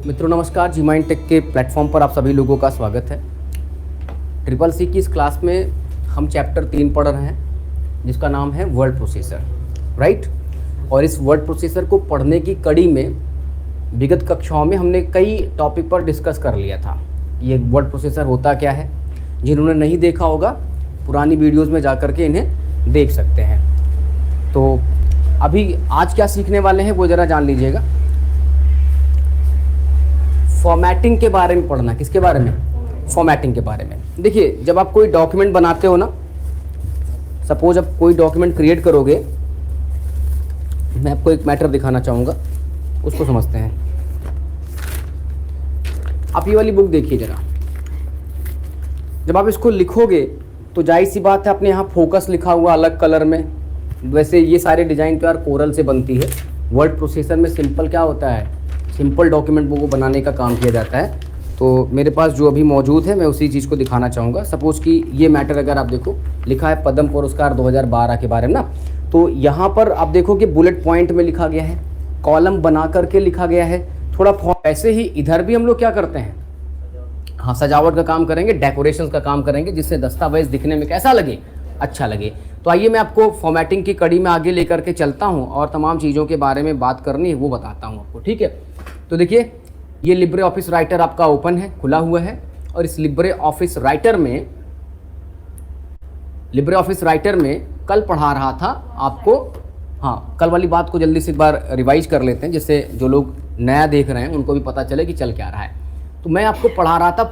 मित्रों नमस्कार, जी mind take के प्लेटफॉर्म पर आप सभी लोगों का स्वागत है। ट्रिपल सी की इस क्लास में हम चैप्टर 3 पढ़ रहे हैं जिसका नाम है वर्ड प्रोसेसर, राइट। और इस वर्ड प्रोसेसर को पढ़ने की कड़ी में विगत कक्षाओं में हमने कई टॉपिक पर डिस्कस कर लिया था। ये वर्ड प्रोसेसर होता क्या है, जिन्होंने नहीं देखा होगा पुरानी वीडियोज़ में जा कर के इन्हें देख सकते हैं। तो अभी आज क्या सीखने वाले हैं वो ज़रा जान लीजिएगा। फॉर्मेटिंग के बारे में पढ़ना। किसके बारे में? फॉर्मेटिंग के बारे में। देखिए, जब आप कोई डॉक्यूमेंट बनाते हो ना, सपोज आप कोई डॉक्यूमेंट क्रिएट करोगे, मैं आपको एक मैटर दिखाना चाहूँगा, उसको समझते हैं। आप ये वाली बुक देखिए जरा। जब आप इसको लिखोगे तो जाहिर सी बात है, आपने यहाँ फोकस लिखा हुआ अलग कलर में। वैसे ये सारे डिज़ाइन तो यार कोरल से बनती है। वर्ड प्रोसेसर में सिंपल क्या होता है, सिंपल डॉक्यूमेंट को बनाने का काम किया जाता है। तो मेरे पास जो अभी मौजूद है मैं उसी चीज़ को दिखाना चाहूँगा। सपोज़ कि ये मैटर अगर आप देखो, लिखा है पद्म पुरस्कार 2012 के बारे में ना, तो यहाँ पर आप देखो कि बुलेट पॉइंट में लिखा गया है, कॉलम बना करके लिखा गया है थोड़ा। ऐसे ही इधर भी हम लोग क्या करते हैं, हाँ, सजावट का काम करेंगे, डेकोरेशन का काम करेंगे, जिससे दस्तावेज दिखने में कैसा लगे, अच्छा लगे। तो आइए मैं आपको फॉर्मेटिंग की कड़ी में आगे लेकर के चलता हूँ और तमाम चीज़ों के बारे में बात करनी है वो बताता हूँ आपको, ठीक है। तो देखिए, ये लिब्रे ऑफिस राइटर आपका ओपन है, खुला हुआ है। और इस लिब्रे ऑफिस राइटर में कल पढ़ा रहा था आपको, हाँ, कल वाली बात को जल्दी से एक बार रिवाइज कर लेते हैं, जिससे जो लोग नया देख रहे हैं उनको भी पता चले कि चल क्या रहा है। तो मैं आपको पढ़ा रहा था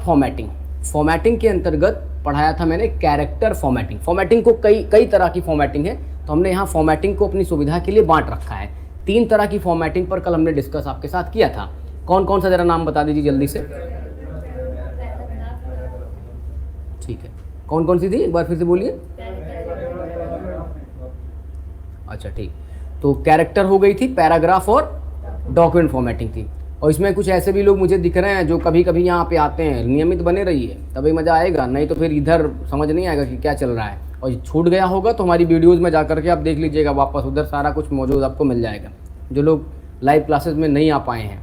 फॉर्मेटिंग के अंतर्गत पढ़ाया था मैंने कैरेक्टर फॉर्मेटिंग। फॉर्मेटिंग को कई तरह की फॉर्मेटिंग है, तो हमने यहाँ फॉर्मेटिंग को अपनी सुविधा के लिए बांट रखा है। 3 तरह की फॉर्मेटिंग पर कल हमने डिस्कस आपके साथ किया था। कौन कौन सा, जरा नाम बता दीजिए जल्दी से। ठीक है, कौन कौन सी थी, एक बार फिर से बोलिए। अच्छा, ठीक। तो कैरेक्टर हो गई थी, पैराग्राफ और डॉक्यूमेंट फॉर्मेटिंग थी। और इसमें कुछ ऐसे भी लोग मुझे दिख रहे हैं जो कभी कभी यहाँ पे आते हैं। नियमित बने रहिए तभी मज़ा आएगा, नहीं तो फिर इधर समझ नहीं आएगा कि क्या चल रहा है। और छूट गया होगा तो हमारी वीडियोज़ में जा करके आप देख लीजिएगा वापस, उधर सारा कुछ मौजूद आपको मिल जाएगा, जो लोग लाइव क्लासेस में नहीं आ पाए हैं।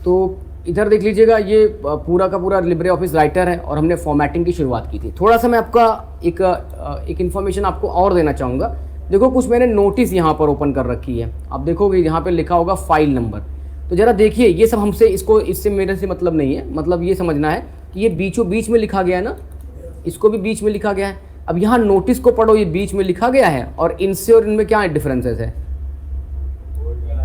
तो इधर देख लीजिएगा, ये पूरा का पूरा लिब्रे ऑफिस राइटर है और हमने फॉर्मेटिंग की शुरुआत की थी। थोड़ा सा मैं आपका एक इन्फॉर्मेशन आपको और देना चाहूँगा। देखो, कुछ मैंने नोटिस यहाँ पर ओपन कर रखी है। आप देखोगे यहाँ पे लिखा होगा फाइल नंबर। तो ज़रा देखिए, ये सब हमसे इससे मेरे से मतलब नहीं है। मतलब ये समझना है कि ये बीचों बीच में लिखा गया है ना, इसको भी बीच में लिखा गया है। अब यहाँ नोटिस को पढ़ो, ये बीच में लिखा गया है और इनसे और इनमें क्या डिफरेंसेस है,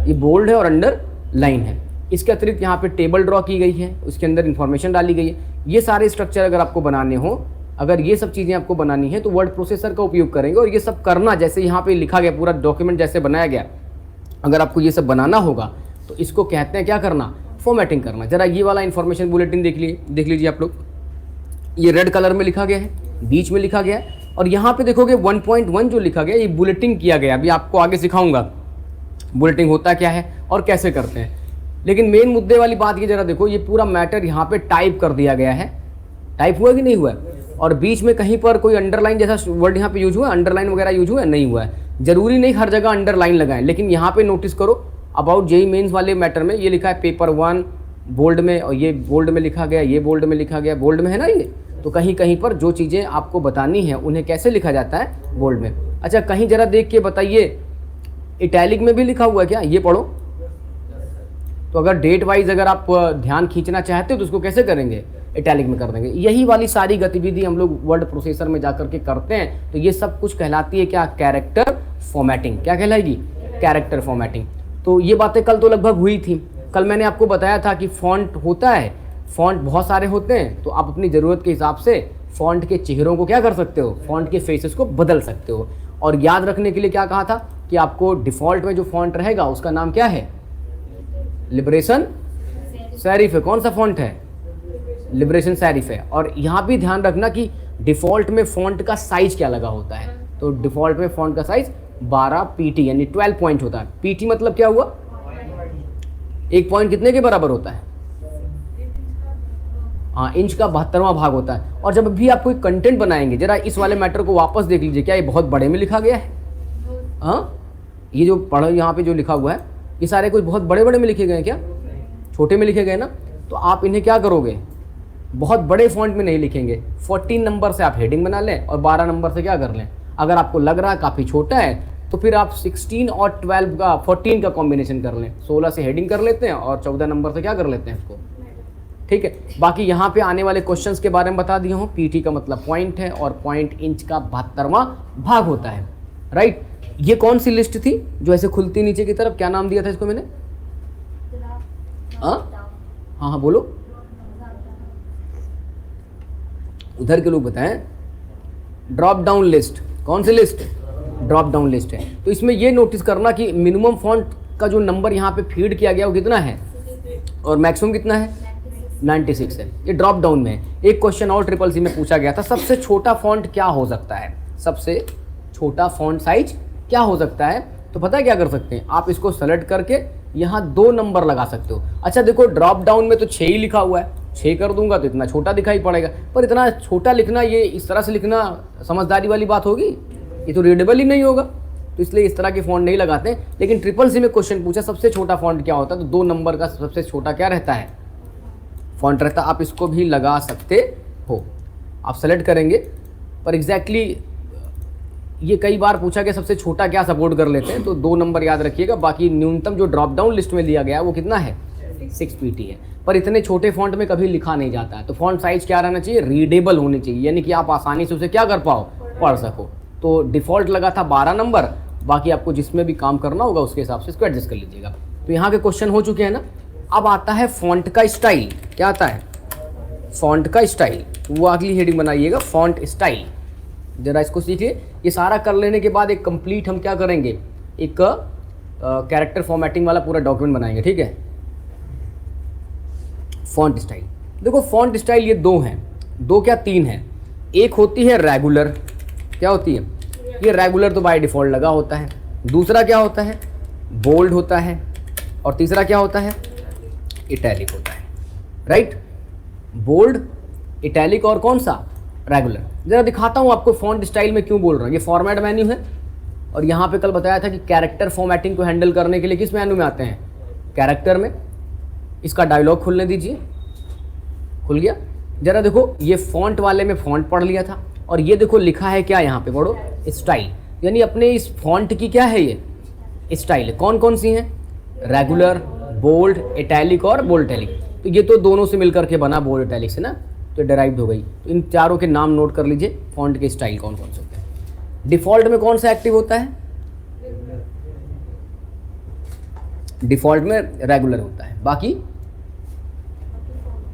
ये बोल्ड है और अंडर लाइन है। इसके अतिरिक्त यहाँ पे टेबल ड्रॉ की गई है, उसके अंदर इन्फॉर्मेशन डाली गई है। ये सारे स्ट्रक्चर अगर आपको बनाने हो, अगर ये सब चीज़ें आपको बनानी है तो वर्ड प्रोसेसर का उपयोग करेंगे। और ये सब करना, जैसे यहाँ पे लिखा गया पूरा डॉक्यूमेंट जैसे बनाया गया, अगर आपको ये सब बनाना होगा तो इसको कहते हैं क्या करना, फॉर्मेटिंग करना। जरा ये वाला इन्फॉर्मेशन बुलेटिन देख लीजिए आप लोग। ये रेड कलर में लिखा गया है, बीच में लिखा गया है। और यहाँ पे देखोगे 1.1 जो लिखा गया, ये बुलेटिन किया गया। अभी आपको आगे सिखाऊंगा बुलेटिन होता क्या है और कैसे करते हैं। लेकिन मेन मुद्दे वाली बात ये जरा देखो, ये पूरा मैटर यहाँ पे टाइप कर दिया गया है। टाइप हुआ कि नहीं हुआ है? और बीच में कहीं पर कोई अंडरलाइन जैसा वर्ड यहाँ पे यूज हुआ है, अंडरलाइन वगैरह यूज हुआ है? नहीं हुआ है। जरूरी नहीं हर जगह अंडरलाइन लगाएं, लेकिन यहाँ पे नोटिस करो अबाउट जेईई मेंस वाले मैटर में ये लिखा है पेपर 1 बोल्ड में, और ये बोल्ड में लिखा गया, ये बोल्ड में लिखा गया, बोल्ड में है ना ये। तो कहीं कहीं पर जो चीज़ें आपको बतानी है उन्हें कैसे लिखा जाता है, बोल्ड में। अच्छा, कहीं जरा देख के बताइए, इटैलिक में भी लिखा हुआ है क्या? ये पढ़ो। तो अगर डेट वाइज अगर आप ध्यान खींचना चाहते हो तो उसको कैसे करेंगे, इटैलिक में कर देंगे। यही वाली सारी गतिविधि हम लोग वर्ड प्रोसेसर में जाकर के करते हैं। तो ये सब कुछ कहलाती है क्या, कैरेक्टर फॉर्मेटिंग। क्या कहलाएगी, कैरेक्टर फॉर्मेटिंग। तो ये बातें कल तो लगभग हुई थी। कल मैंने आपको बताया था कि फॉन्ट होता है, फॉन्ट बहुत सारे होते हैं, तो आप अपनी ज़रूरत के हिसाब से फॉन्ट के चेहरों को क्या कर सकते हो, फॉन्ट के फेसेस को बदल सकते हो। और याद रखने के लिए क्या कहा था कि आपको डिफ़ॉल्ट में जो फॉन्ट रहेगा उसका नाम क्या है, लिबरेशन सेरिफ है। कौन सा फॉन्ट है, लिबरेशन सेरिफ है। और यहाँ भी ध्यान रखना कि डिफ़ॉल्ट में फॉन्ट का साइज क्या लगा होता है। तो डिफ़ॉल्ट में फॉन्ट का साइज 12 पीटी यानी 12 पॉइंट होता है। पीटी मतलब क्या हुआ, एक पॉइंट कितने के बराबर होता है, हाँ, इंच का 72वां भाग होता है। और जब भी आप कोई कंटेंट बनाएंगे, जरा इस वाले मैटर को वापस देख लीजिए, क्या ये बहुत बड़े में लिखा गया है? हाँ, ये जो पढ़ो यहाँ पे जो लिखा हुआ है ये सारे कुछ बहुत बड़े बड़े में लिखे गए हैं क्या? छोटे में लिखे गए ना? तो आप इन्हें क्या करोगे, बहुत बड़े फॉन्ट में नहीं लिखेंगे। 14 नंबर से आप हेडिंग बना लें और 12 नंबर से क्या कर लें, अगर आपको लग रहा है काफ़ी छोटा है तो फिर आप 16 और 12 का 14 का कॉम्बिनेशन कर लें। 16 से हेडिंग कर लेते हैं और 14 नंबर से क्या कर लेते हैं इसको, ठीक है। बाकी यहाँ पे आने वाले क्वेश्चंस के बारे में बता दिया हूँ। पीटी का मतलब पॉइंट है और पॉइंट इंच का 72वां भाग होता है, राइट। ये कौन सी लिस्ट थी जो ऐसे खुलती नीचे की तरफ, क्या नाम दिया था इसको मैंने? हाँ बोलो, उधर के लोग बताएं। ड्रॉप डाउन लिस्ट, कौन सी लिस्ट? ड्रॉप डाउन लिस्ट है। तो इसमें ये नोटिस करना कि मिनिमम फॉन्ट का जो नंबर यहाँ पे फीड किया गया वो कितना है और मैक्सिमम कितना है, 96 है। ये ड्रॉप डाउन में है। एक क्वेश्चन और ट्रिपल सी में पूछा गया था, सबसे छोटा फॉन्ट क्या हो सकता है, सबसे छोटा फॉन्ट साइज क्या हो सकता है? तो पता है क्या कर सकते हैं, आप इसको सेलेक्ट करके यहाँ 2 नंबर लगा सकते हो। अच्छा देखो, ड्रॉप डाउन में तो 6 ही लिखा हुआ है, 6 कर दूंगा तो इतना छोटा दिखाई पड़ेगा, पर इतना छोटा लिखना, ये इस तरह से लिखना समझदारी वाली बात होगी? ये तो रीडेबल ही नहीं होगा। तो इसलिए इस तरह के फॉन्ट नहीं लगाते हैं। लेकिन ट्रिपल सी में क्वेश्चन पूछा सबसे छोटा फॉन्ट क्या होता है, तो 2 नंबर का सबसे छोटा क्या रहता है, फॉन्ट रहता है। आप इसको भी लगा सकते हो, आप सेलेक्ट करेंगे। पर एग्जैक्टली ये कई बार पूछा गया सबसे छोटा क्या सपोर्ट कर लेते हैं, तो 2 नंबर याद रखिएगा। बाकी न्यूनतम जो ड्रॉप डाउन लिस्ट में दिया गया है वो कितना है, 6 पीटी है। पर इतने छोटे फॉन्ट में कभी लिखा नहीं जाता है। तो फॉन्ट साइज क्या रहना चाहिए, रीडेबल होनी चाहिए, यानी कि आप आसानी से उसे क्या कर पाओ, पढ़ सको। तो डिफ़ॉल्ट लगा था 12 नंबर, बाकी आपको जिसमें भी काम करना होगा उसके हिसाब से इसको एडजस्ट कर लीजिएगा। तो यहाँ के क्वेश्चन हो चुके हैं ना। अब आता है फॉन्ट का स्टाइल। क्या आता है, फॉन्ट का स्टाइल। वो अगली हेडिंग बनाइएगा, फॉन्ट स्टाइल। जरा इसको सीखिए। ये सारा कर लेने के बाद एक कंप्लीट हम क्या करेंगे, एक कैरेक्टर फॉर्मेटिंग वाला पूरा डॉक्यूमेंट बनाएंगे, ठीक है। फॉन्ट स्टाइल, देखो फॉन्ट स्टाइल ये 2 हैं, 2 क्या 3 हैं। एक होती है रेगुलर, क्या होती है ये रेगुलर, तो बाय डिफ़ॉल्ट लगा होता है। दूसरा क्या होता है, बोल्ड होता है। और तीसरा क्या होता है, इटैलिक होता है, राइट। बोल्ड, इटैलिक और कौन सा, रेगुलर। ज़रा दिखाता हूँ आपको फॉन्ट स्टाइल में क्यों बोल रहा हूँ। ये फॉर्मेट मेन्यू है और यहाँ पे कल बताया था कि कैरेक्टर फॉर्मेटिंग को हैंडल करने के लिए किस मेन्यू में आते हैं, कैरेक्टर में। इसका डायलॉग खुलने दीजिए, खुल गया। ज़रा देखो, ये फॉन्ट वाले में फॉन्ट पढ़ लिया था और ये देखो लिखा है क्या यहाँ पे, पढ़ो, स्टाइल। यानी अपने इस फॉन्ट की क्या है, ये स्टाइल है। कौन कौन सी हैं, रेगुलर, बोल्ड, इटैलिक और बोल्ड इटैलिक। तो ये तो दोनों से मिलकर के बना बोल्ड इटैलिक से ना, तो डिराइव्ड हो गई। तो इन चारों के नाम नोट कर लीजिए, फॉन्ट के स्टाइल कौन कौन से होते हैं। डिफ़ॉल्ट में कौन सा एक्टिव होता है, डिफ़ॉल्ट में रेगुलर होता है, बाकी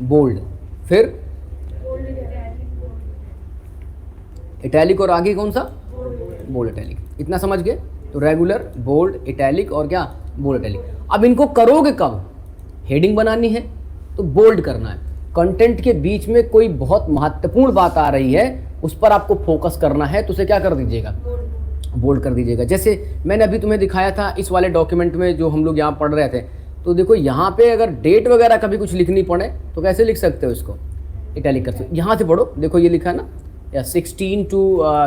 बोल्ड, फिर इटैलिक और आगे कौन सा, बोल्ड इटैलिक। इतना समझ गए। तो रेगुलर, बोल्ड, इटैलिक और क्या, बोल्ड इटैलिक। अब इनको करोगे कब, हेडिंग बनानी है तो बोल्ड करना है। कंटेंट के बीच में कोई बहुत महत्वपूर्ण बात आ रही है, उस पर आपको फोकस करना है, तो उसे क्या कर दीजिएगा, बोल्ड कर दीजिएगा। जैसे मैंने अभी तुम्हें दिखाया था इस वाले डॉक्यूमेंट में जो हम लोग यहाँ पढ़ रहे थे। तो देखो यहाँ पे अगर डेट वगैरह कभी कुछ लिखनी पड़े तो कैसे लिख सकते हो इसको, इटैलिक कर सकते हो। यहाँ से पढ़ो, देखो ये लिखा है ना, 16 to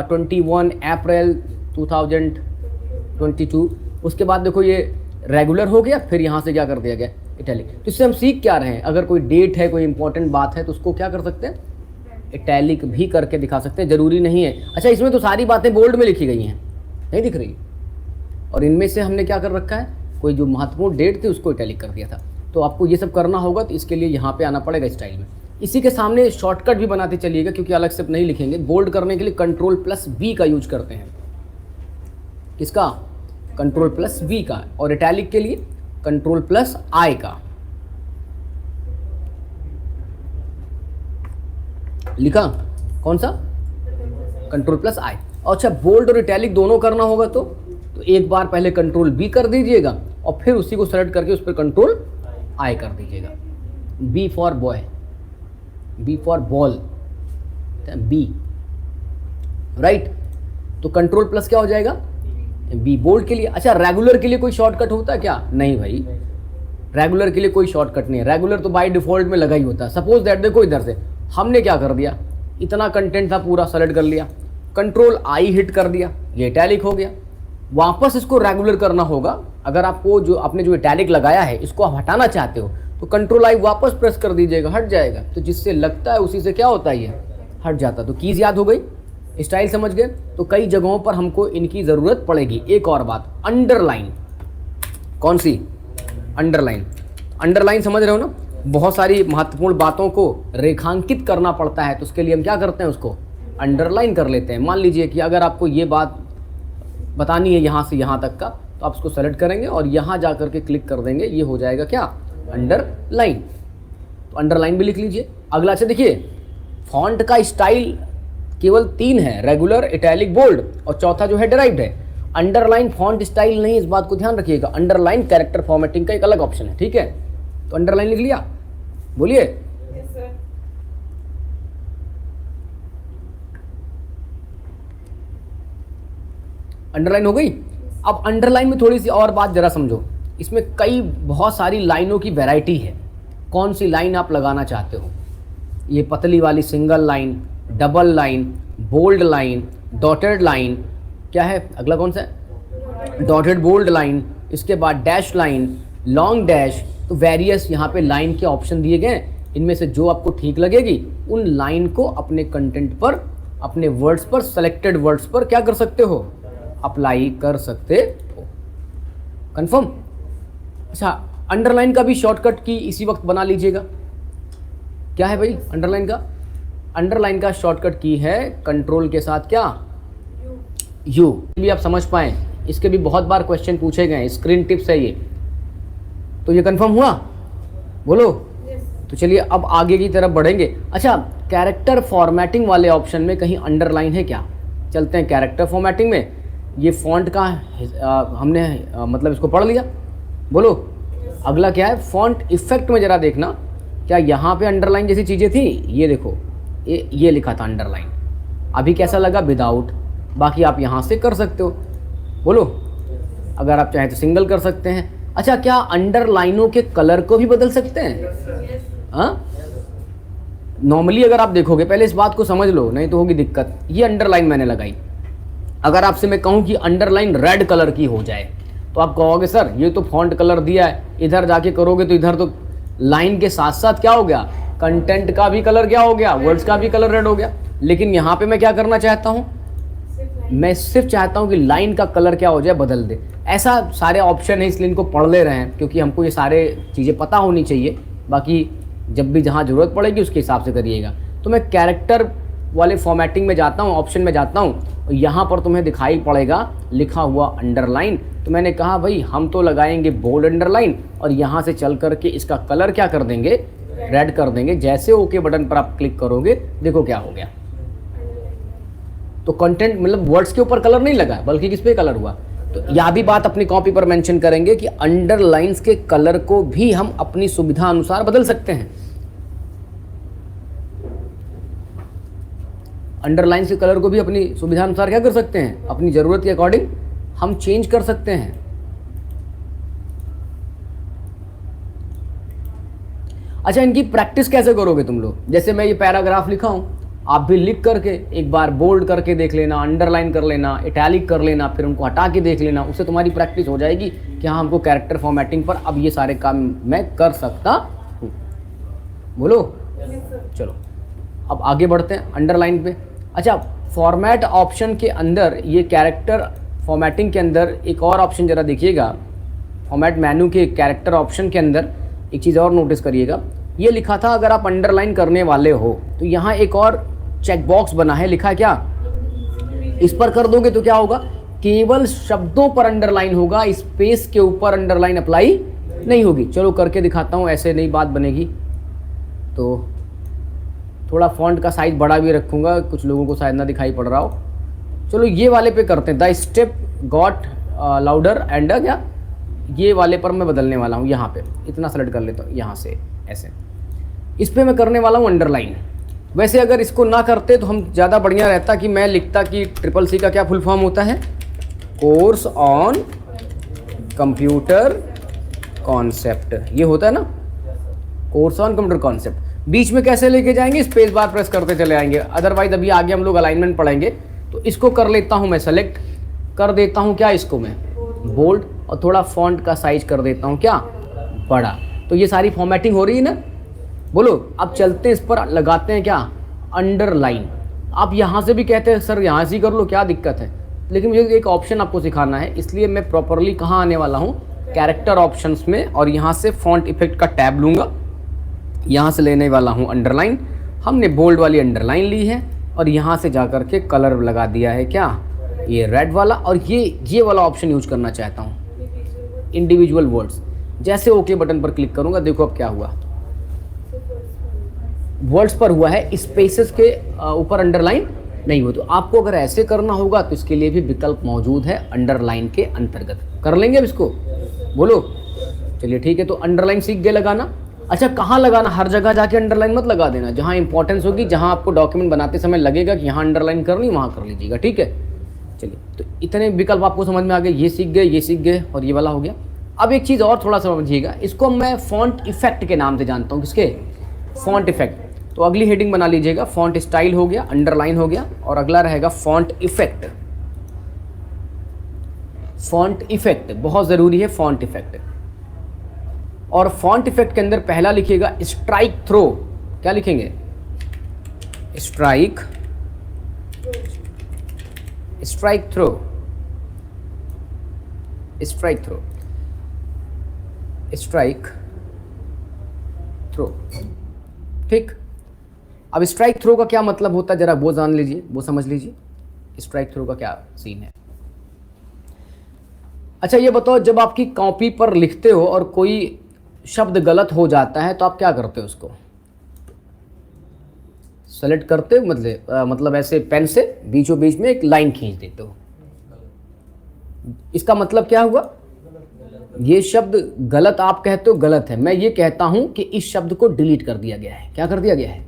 21 अप्रैल 2022। उसके बाद देखो ये रेगुलर हो गया, फिर यहाँ से क्या कर दिया गया, इटैलिक। तो इससे हम सीख क्या रहे हैं, अगर कोई डेट है, कोई इंपॉर्टेंट बात है, तो उसको क्या कर सकते हैं, इटैलिक भी करके दिखा सकते हैं, ज़रूरी नहीं है। अच्छा, इसमें तो सारी बातें बोल्ड में लिखी गई हैं, नहीं दिख रही। और इनमें से हमने क्या कर रखा है, कोई जो महत्वपूर्ण डेट थी उसको इटैलिक कर दिया था। तो आपको ये सब करना होगा, तो इसके लिए यहाँ पे आना पड़ेगा स्टाइल में। इसी के सामने शॉर्टकट भी बनाते चलिएगा, क्योंकि अलग से नहीं लिखेंगे। बोल्ड करने के लिए Ctrl+V का यूज करते हैं। किसका, Ctrl+V का। और इटैलिक के लिए Ctrl+I का। लिखा कौन सा, Ctrl+I। अच्छा, बोल्ड और इटैलिक दोनों करना होगा तो एक बार पहले Ctrl+B कर दीजिएगा और फिर उसी को सेलेक्ट करके उस पर Ctrl+I कर दीजिएगा। B for boy, B for ball, B, right. तो Ctrl+ क्या हो जाएगा, B, बोल्ड के लिए। अच्छा, रेगुलर के लिए कोई शॉर्टकट होता है क्या, नहीं भाई, रेगुलर के लिए कोई शॉर्टकट नहीं है। रेगुलर तो बाय डिफ़ॉल्ट में लगा ही होता है। सपोज दैट, देखो इधर से हमने क्या कर दिया, इतना कंटेंट था पूरा सेलेक्ट कर लिया, Ctrl+I हिट कर दिया, ये इटैलिक हो गया। वापस इसको रेगुलर करना होगा, अगर आपको जो आपने जो इटैलिक लगाया है इसको आप हटाना चाहते हो तो कंट्रोल आई वापस प्रेस कर दीजिएगा, हट जाएगा। तो जिससे लगता है उसी से क्या होता है, ये हट जाता। तो कीज़ याद हो गई, स्टाइल समझ गए। तो कई जगहों पर हमको इनकी ज़रूरत पड़ेगी। एक और बात, अंडरलाइन। कौन सी? अंडरलाइन। अंडरलाइन समझ रहे हो ना, बहुत सारी महत्वपूर्ण बातों को रेखांकित करना पड़ता है, तो उसके लिए हम क्या करते हैं, उसको अंडरलाइन कर लेते हैं। मान लीजिए कि अगर आपको ये बात बतानी है यहाँ से यहाँ तक का, तो आप उसको सेलेक्ट करेंगे और यहाँ जा करके क्लिक कर देंगे, ये हो जाएगा क्या, अंडरलाइन। तो अंडरलाइन भी लिख लीजिए। अगला अच्छा देखिए, फॉन्ट का स्टाइल केवल 3 है, रेगुलर, इटैलिक, बोल्ड, और चौथा जो है डेराइव्ड है। अंडरलाइन फॉन्ट स्टाइल नहीं, इस बात को ध्यान रखिएगा। अंडरलाइन कैरेक्टर फॉर्मेटिंग का एक अलग ऑप्शन है, ठीक है। तो अंडरलाइन लिख लिया, बोलिए। अंडरलाइन हो गई। अब अंडरलाइन में थोड़ी सी और बात जरा समझो, इसमें कई बहुत सारी लाइनों की वैरायटी है। कौन सी लाइन आप लगाना चाहते हो, ये पतली वाली single line, double line, bold line, dotted line, क्या है अगला कौन सा है, डॉटेड बोल्ड लाइन, इसके बाद डैश लाइन, लॉन्ग डैश। तो वेरियस यहाँ पे लाइन के ऑप्शन दिए गए, इनमें से जो आपको ठीक लगेगी उन लाइन को अपने कंटेंट पर, अपने वर्ड्स पर, सेलेक्टेड वर्ड्स पर क्या कर सकते हो, अप्लाई कर सकते हो। कंफर्म। अच्छा, अंडरलाइन का भी शॉर्टकट की इसी वक्त बना लीजिएगा। क्या है भाई अंडरलाइन का? अंडरलाइन का शॉर्टकट की है कंट्रोल के साथ क्या, यू। भी आप समझ पाएं, इसके भी बहुत बार क्वेश्चन पूछे गए, स्क्रीन टिप्स है ये। तो ये कंफर्म हुआ, बोलो। तो चलिए अब आगे की तरफ बढ़ेंगे। अच्छा, कैरेक्टर फॉर्मेटिंग वाले ऑप्शन में कहीं अंडरलाइन है क्या? चलते हैं कैरेक्टर फॉर्मेटिंग में। ये फॉन्ट का हमने मतलब इसको पढ़ लिया, बोलो। अगला क्या है, फॉन्ट इफेक्ट में जरा देखना, क्या यहाँ पे अंडरलाइन जैसी चीज़ें थी? ये देखो, ये लिखा था अंडरलाइन। अभी कैसा लगा, विदाउट। बाकी आप यहाँ से कर सकते हो, बोलो। अगर आप चाहें तो सिंगल कर सकते हैं। अच्छा, क्या अंडरलाइनों के कलर को भी बदल सकते हैं? हाँ, नॉर्मली अगर आप देखोगे, पहले इस बात को समझ लो नहीं तो होगी दिक्कत। ये अंडरलाइन मैंने लगाई, अगर आपसे मैं कहूँ कि अंडरलाइन रेड कलर की हो जाए तो आप कहोगे सर ये तो फॉन्ट कलर दिया है, इधर जाके करोगे तो इधर तो लाइन के साथ साथ क्या हो गया, कंटेंट का भी कलर क्या हो गया, वर्ड्स का भी कलर रेड हो गया। लेकिन यहाँ पे मैं क्या करना चाहता हूँ, मैं सिर्फ चाहता हूँ कि लाइन का कलर क्या हो जाए, बदल दे। ऐसा सारे ऑप्शन है, इसलिए इनको पढ़ ले रहे हैं, क्योंकि हमको ये सारे चीज़ें पता होनी चाहिए। बाकी जब भी जहाँ ज़रूरत पड़ेगी उसके हिसाब से करिएगा। तो मैं कैरेक्टर वाले फॉर्मेटिंग में जाता हूँ, ऑप्शन में जाता हूँ, और यहाँ पर तुम्हें दिखाई पड़ेगा लिखा हुआ अंडरलाइन। तो मैंने कहा भाई हम तो लगाएंगे बोल्ड अंडरलाइन, और यहाँ से चल करके इसका कलर क्या कर देंगे, रेड कर देंगे। जैसे ओके बटन पर आप क्लिक करोगे, देखो क्या हो गया। तो कंटेंट मतलब वर्ड्स के ऊपर कलर नहीं लगा, बल्कि किस पे कलर हुआ। तो यह भी बात अपनी कॉपी पर मेंशन करेंगे कि अंडरलाइंस के कलर को भी हम अपनी सुविधा अनुसार बदल सकते हैं। अंडरलाइंस के कलर को भी अपनी सुविधा अनुसार क्या कर सकते हैं, अपनी ज़रूरत के अकॉर्डिंग हम चेंज कर सकते हैं। अच्छा, इनकी प्रैक्टिस कैसे करोगे तुम लोग? जैसे मैं ये पैराग्राफ लिखा हूं, आप भी लिख करके एक बार बोल्ड करके देख लेना, अंडरलाइन कर लेना, इटैलिक कर लेना, फिर उनको हटा के देख लेना। उससे तुम्हारी प्रैक्टिस हो जाएगी कि हाँ हमको कैरेक्टर फॉर्मेटिंग पर अब ये सारे काम मैं कर सकता हूँ। बोलो। चलो अब आगे बढ़ते हैं अंडरलाइन पे। अच्छा, फॉर्मेट ऑप्शन के अंदर, ये कैरेक्टर फॉर्मेटिंग के अंदर एक और ऑप्शन जरा देखिएगा। फॉर्मेट मेनू के कैरेक्टर ऑप्शन के अंदर एक चीज़ और नोटिस करिएगा, ये लिखा था अगर आप अंडरलाइन करने वाले हो तो यहाँ एक और चेक बॉक्स बना है, लिखा है क्या, इस पर कर दोगे तो क्या होगा, केवल शब्दों पर अंडरलाइन होगा, स्पेस के ऊपर अंडरलाइन अप्लाई नहीं होगी। चलो करके दिखाता हूँ, ऐसे नहीं बात बनेगी। तो थोड़ा फॉन्ट का साइज बड़ा भी रखूँगा, कुछ लोगों को शायद ना दिखाई पड़ रहा हो। चलो ये वाले पे करते हैं, the step got louder and क्या, ये वाले पर मैं बदलने वाला हूँ। यहाँ पे इतना सेलेक्ट कर लेता हूँ, यहाँ से ऐसे, इस पर मैं करने वाला हूँ अंडरलाइन। वैसे अगर इसको ना करते तो हम ज़्यादा बढ़िया रहता कि मैं लिखता कि CCC का क्या फुल फॉर्म होता है, कोर्स ऑन कंप्यूटर कॉन्सेप्ट, ये होता है ना, कोर्स ऑन कंप्यूटर कॉन्सेप्ट। बीच में कैसे लेके जाएंगे, स्पेस बार प्रेस करते चले आएंगे। अदरवाइज अभी आगे हम लोग अलाइनमेंट पढ़ेंगे। तो इसको कर लेता हूँ मैं, सेलेक्ट कर देता हूँ क्या, इसको मैं बोल्ड, और थोड़ा फॉन्ट का साइज कर देता हूँ क्या, बड़ा। तो ये सारी फॉर्मेटिंग हो रही है ना, बोलो। अब चलते इस पर लगाते हैं क्या, अंडरलाइन। आप यहाँ से भी कहते हैं सर यहाँ से ही कर लो, क्या दिक्कत है, लेकिन मुझे एक ऑप्शन आपको सिखाना है, इसलिए मैं प्रॉपरली कहाँ आने वाला हूँ, कैरेक्टर ऑप्शंस में, और यहाँ से फॉन्ट इफेक्ट का टैब लूँगा, यहाँ से लेने वाला हूँ अंडरलाइन। हमने बोल्ड वाली अंडरलाइन ली है और यहाँ से जा कर के कलर लगा दिया है क्या, ये रेड वाला, और ये वाला ऑप्शन यूज करना चाहता हूँ, इंडिविजुअल वर्ड्स। जैसे ओके बटन पर क्लिक करूँगा, देखो अब क्या हुआ, वर्ड्स पर हुआ है, स्पेसेस के ऊपर अंडरलाइन नहीं हो। तो आपको अगर ऐसे करना होगा तो इसके लिए भी विकल्प मौजूद है अंडरलाइन के अंतर्गत। कर लेंगे अब इसको, बोलो। चलिए ठीक है, तो अंडरलाइन सीख गए लगाना। अच्छा, कहाँ लगाना, हर जगह जाके अंडरलाइन मत लगा देना, जहाँ इंपॉर्टेंस होगी, जहाँ आपको डॉक्यूमेंट बनाते समय लगेगा कि यहाँ अंडरलाइन करनी, वहाँ कर लीजिएगा, ठीक है। चलिए, तो इतने विकल्प आपको समझ में आ गए, ये सीख गए, ये सीख गए, और ये वाला हो गया। अब एक चीज़ और थोड़ा समझिएगा, इसको मैं फॉन्ट इफेक्ट के नाम से जानता हूँ, किसके, फॉन्ट इफेक्ट। तो अगली हेडिंग बना लीजिएगा, फॉन्ट स्टाइल हो गया, अंडरलाइन हो गया, और अगला रहेगा फॉन्ट इफेक्ट। फॉन्ट इफेक्ट बहुत ज़रूरी है, फॉन्ट इफेक्ट। और फॉन्ट इफेक्ट के अंदर पहला लिखिएगा स्ट्राइक थ्रो। क्या लिखेंगे, strike, strikethrough, strikethrough, strikethrough, ठीक। अब स्ट्राइक थ्रो का क्या मतलब होता है, जरा वो जान लीजिए, वो समझ लीजिए, स्ट्राइक थ्रो का क्या सीन है। अच्छा ये बताओ, जब आपकी कॉपी पर लिखते हो और कोई शब्द गलत हो जाता है तो आप क्या करते हो, उसको सेलेक्ट करते हो, मतलब ऐसे पेन से बीचों बीच में एक लाइन खींच देते हो। इसका मतलब क्या हुआ, ये शब्द गलत आप कहते हो, गलत है। मैं ये कहता हूं कि इस शब्द को डिलीट कर दिया गया है। क्या कर दिया गया है,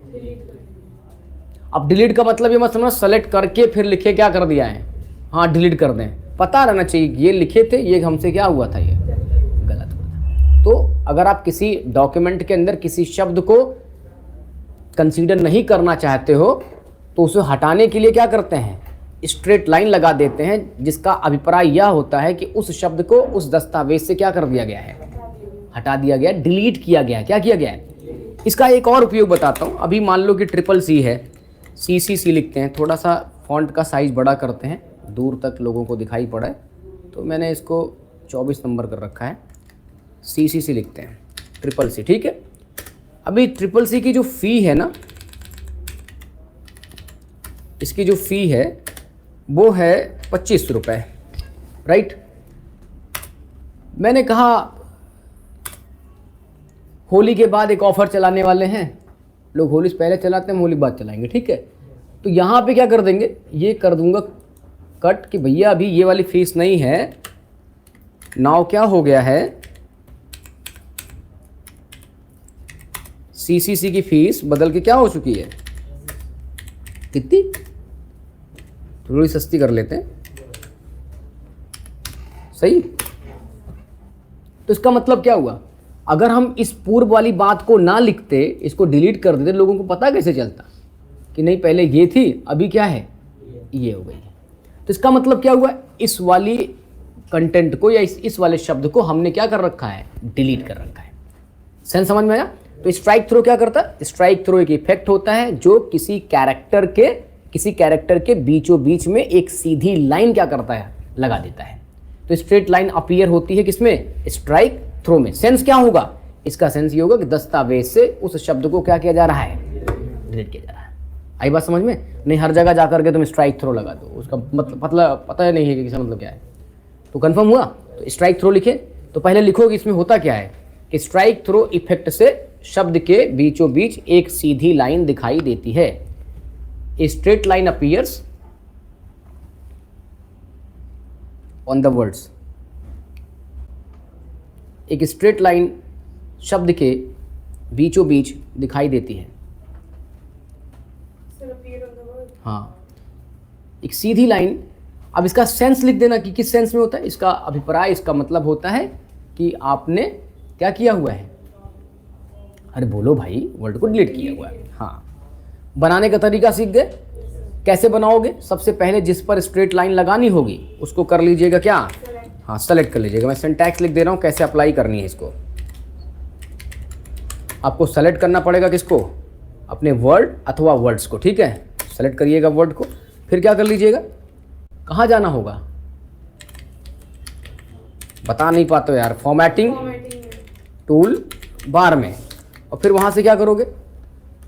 अब डिलीट का मतलब ये मत समझना सेलेक्ट करके फिर लिखे क्या कर दिया है, हाँ डिलीट कर दें। पता रहना चाहिए ये लिखे थे, ये हमसे क्या हुआ था, ये गलत हुआ था। तो अगर आप किसी डॉक्यूमेंट के अंदर किसी शब्द को कंसीडर नहीं करना चाहते हो तो उसे हटाने के लिए क्या करते हैं, स्ट्रेट लाइन लगा देते हैं, जिसका अभिप्राय यह होता है कि उस शब्द को उस दस्तावेज से क्या कर दिया गया है, हटा दिया गया, डिलीट किया गया। क्या किया गया है। इसका एक और उपयोग बताता हूँ। अभी मान लो कि CCC है, CCC लिखते हैं, थोड़ा सा फॉन्ट का साइज बड़ा करते हैं, दूर तक लोगों को दिखाई पड़ा है, तो मैंने इसको 24 नंबर कर रखा है। CCC लिखते हैं, CCC, ठीक है। अभी CCC की जो फ़ी है ना, इसकी जो फ़ी है वो है 25 रुपये, राइट। मैंने कहा होली के बाद एक ऑफ़र चलाने वाले हैं, लोग होली से पहले चलाते हैं, होली बाद चलाएंगे, ठीक है। तो यहाँ पे क्या कर देंगे, ये कर दूंगा कट कि भैया अभी ये वाली फीस नहीं है, नाउ क्या हो गया है, CCC की फीस बदल के क्या हो चुकी है, कितनी, थोड़ी सस्ती कर लेते हैं, सही। तो इसका मतलब क्या हुआ, अगर हम इस पूर्व वाली बात को ना लिखते, इसको डिलीट कर देते, लोगों को पता कैसे चलता कि नहीं पहले ये थी, अभी क्या है, ये हो गई। तो इसका मतलब क्या हुआ, इस वाली कंटेंट को या इस वाले शब्द को हमने क्या कर रखा है, डिलीट कर रखा है। सेंस समझ में आया। तो स्ट्राइक थ्रो क्या करता है, स्ट्राइक थ्रो एक इफेक्ट होता है जो किसी कैरेक्टर के बीचों बीच में एक सीधी लाइन क्या करता है, लगा देता है। तो स्ट्रेट लाइन अपीयर होती है किसमें, स्ट्राइक थ्रो में। सेंस क्या होगा, इसका सेंस ये होगा कि दस्तावेज से उस शब्द को क्या किया जा रहा है, डिलीट किया जा रहा है। आई बात समझ में। नहीं हर जगह जाकर के तुम स्ट्राइक थ्रो लगा दो, उसका मतलब पता नहीं है कि इसका मतलब क्या है। तो कंफर्म हुआ। तो स्ट्राइक थ्रो लिखे, तो पहले लिखोगे इसमें होता क्या है कि स्ट्राइक थ्रो इफेक्ट से शब्द के बीचों बीच एक सीधी लाइन दिखाई देती है। A straight line appears on the words. एक स्ट्रेट लाइन शब्द के बीचों बीच दिखाई देती है। हाँ, एक सीधी लाइन। अब इसका सेंस लिख देना कि किस सेंस में होता है, इसका अभिप्राय, इसका मतलब होता है कि आपने क्या किया हुआ है, अरे बोलो भाई, वर्ड को डिलीट किया हुआ है। हाँ, बनाने का तरीका सीख गए। कैसे बनाओगे, सबसे पहले जिस पर स्ट्रेट लाइन लगानी होगी उसको कर लीजिएगा क्या, हाँ सेलेक्ट कर लीजिएगा। मैं सिंटैक्स लिख दे रहा हूँ कैसे अप्लाई करनी है इसको। आपको सेलेक्ट करना पड़ेगा किसको, अपने वर्ड अथवा वर्ड्स को, ठीक है। सेलेक्ट करिएगा वर्ड को, फिर क्या कर लीजिएगा, कहाँ जाना होगा बता नहीं पाते हो यार, फॉर्मेटिंग टूल बार में, और फिर वहाँ से क्या करोगे,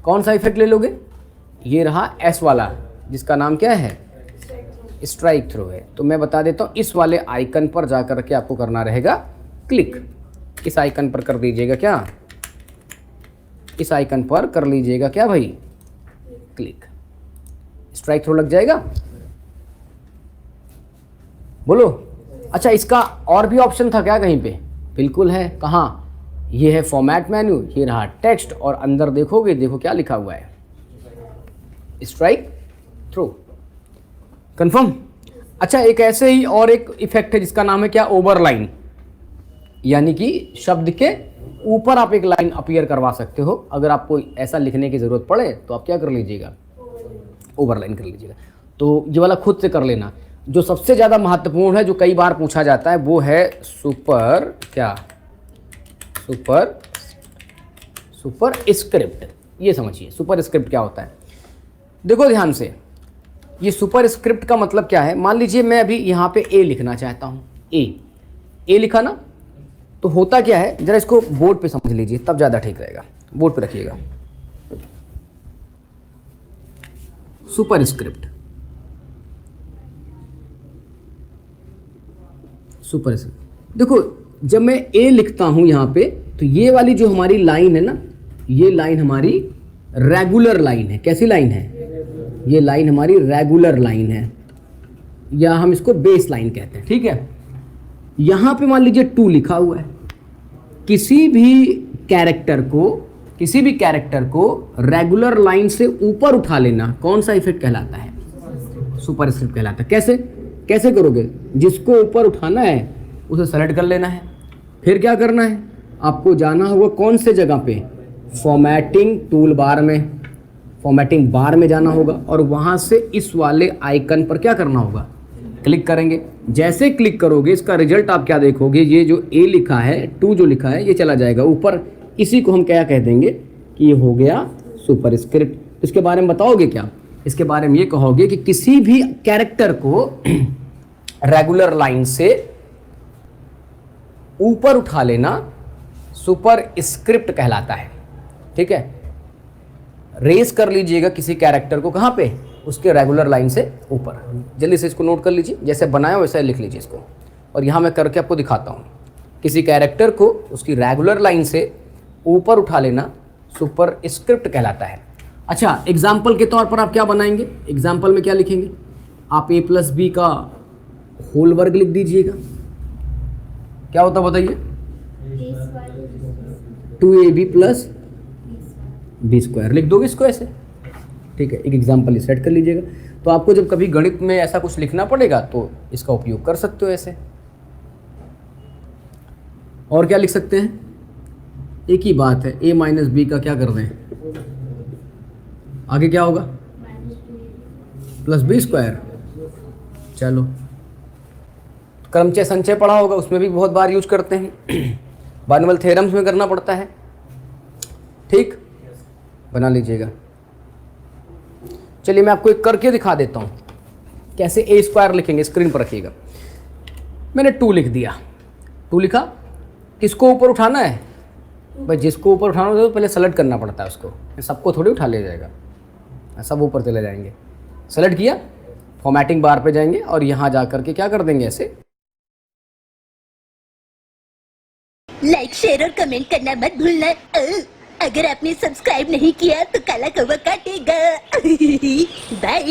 कौन सा इफेक्ट ले लोगे, ये रहा एस वाला जिसका नाम क्या है, स्ट्राइक थ्रो है। तो मैं बता देता हूँ, इस वाले आइकन पर जाकर के आपको करना रहेगा क्लिक। इस आइकन पर कर दीजिएगा क्या, इस आइकन पर कर लीजिएगा क्या भाई, क्लिक। स्ट्राइक थ्रो लग जाएगा, बोलो। अच्छा, इसका और भी ऑप्शन था क्या कहीं पे, बिल्कुल है। कहाँ, ये है फॉर्मेट मेन्यू, ये रहा टेक्स्ट, और अंदर देखोगे, देखो क्या लिखा हुआ है, स्ट्राइक थ्रो। कंफर्म। अच्छा, एक ऐसे ही और एक इफेक्ट है जिसका नाम है क्या, ओवरलाइन, यानी कि शब्द के ऊपर आप एक लाइन अपीयर करवा सकते हो। अगर आपको ऐसा लिखने की जरूरत पड़े तो आप क्या कर लीजिएगा, ओवरलाइन कर लीजिएगा। तो ये वाला खुद से कर लेना। जो सबसे ज़्यादा महत्वपूर्ण है, जो कई बार पूछा जाता है, वो है सुपर क्या, सुपर स्क्रिप्ट। ये समझिए सुपर स्क्रिप्ट क्या होता है। देखो ध्यान से, ये सुपर स्क्रिप्ट का मतलब क्या है। मान लीजिए मैं अभी यहाँ पे ए लिखना चाहता हूँ, ए लिखा ना, तो होता क्या है, जरा इसको बोर्ड पे समझ लीजिए तब ज़्यादा ठीक रहेगा। बोर्ड पे रखिएगा, सुपर स्क्रिप्ट, सुपर स्क्रिप्ट। देखो जब मैं ए लिखता हूं यहाँ पे, तो ये वाली जो हमारी लाइन है ना, ये लाइन हमारी रेगुलर लाइन है। कैसी लाइन है, ये लाइन हमारी रेगुलर लाइन है, या हम इसको बेस लाइन कहते हैं, ठीक है। यहाँ पे मान लीजिए 2 लिखा हुआ है। किसी भी कैरेक्टर को रेगुलर लाइन से ऊपर उठा लेना कौन सा इफेक्ट कहलाता है, सुपर स्क्रिप्ट कहलाता है। कैसे करोगे, जिसको ऊपर उठाना है उसे सेलेक्ट कर लेना है, फिर क्या करना है, आपको जाना होगा कौन से जगह पे, फॉर्मेटिंग टूल बार में, फॉर्मेटिंग बार में जाना होगा, और वहाँ से इस वाले आइकन पर क्या करना होगा, क्लिक करेंगे। जैसे क्लिक करोगे इसका रिजल्ट आप क्या देखोगे, ये जो ए लिखा है, 2 जो लिखा है, ये चला जाएगा ऊपर। इसी को हम क्या कह देंगे कि ये हो गया सुपर स्क्रिप्ट। इसके बारे में बताओगे क्या, इसके बारे में ये कहोगे कि किसी भी कैरेक्टर को रेगुलर लाइन से ऊपर उठा लेना सुपर स्क्रिप्ट कहलाता है, ठीक है। रेस कर लीजिएगा किसी कैरेक्टर को, कहाँ पे, उसके रेगुलर लाइन से ऊपर। जल्दी से इसको नोट कर लीजिए, जैसे बनाया वैसा लिख लीजिए इसको, और यहाँ मैं करके आपको दिखाता हूँ। किसी कैरेक्टर को उसकी रेगुलर लाइन से ऊपर उठा लेना सुपर स्क्रिप्ट कहलाता है। अच्छा, एग्जाम्पल के तौर पर आप क्या बनाएंगे, एग्जाम्पल में क्या लिखेंगे, आप a+b का होल वर्ग लिख दीजिएगा। क्या होता बताइए, 2ab + b² लिख दोगे इसको ऐसे, ठीक है। एक एग्जाम्पल सेट कर लीजिएगा। तो आपको जब कभी गणित में ऐसा कुछ लिखना पड़ेगा तो इसका उपयोग कर सकते हो ऐसे। और क्या लिख सकते हैं, एक ही बात है, a - b का क्या कर दें, आगे क्या होगा, +b²। चलो, क्रमचय संचय पढ़ा होगा, उसमें भी बहुत बार यूज करते हैं, बार्नवेल थ्योरम्स में करना पड़ता है, ठीक। बना लीजिएगा। चलिए मैं आपको एक करके दिखा देता हूँ कैसे a² लिखेंगे, स्क्रीन पर रखिएगा। मैंने 2 लिख दिया, 2 लिखा, किसको ऊपर उठाना है भाई, जिसको ऊपर उठाना हो तो पहले सेलेक्ट करना पड़ता है उसको, सबको थोड़ी उठा ले जाएगा, सब ऊपर चले जाएंगे। सेलेक्ट किया, फॉर्मेटिंग बार पे जाएंगे और यहाँ जा करके क्या कर देंगे ऐसे। लाइक, शेयर और कमेंट करना मत भूलना। अगर आपने सब्सक्राइब नहीं किया तो काला कौवा काटेगा। बाय।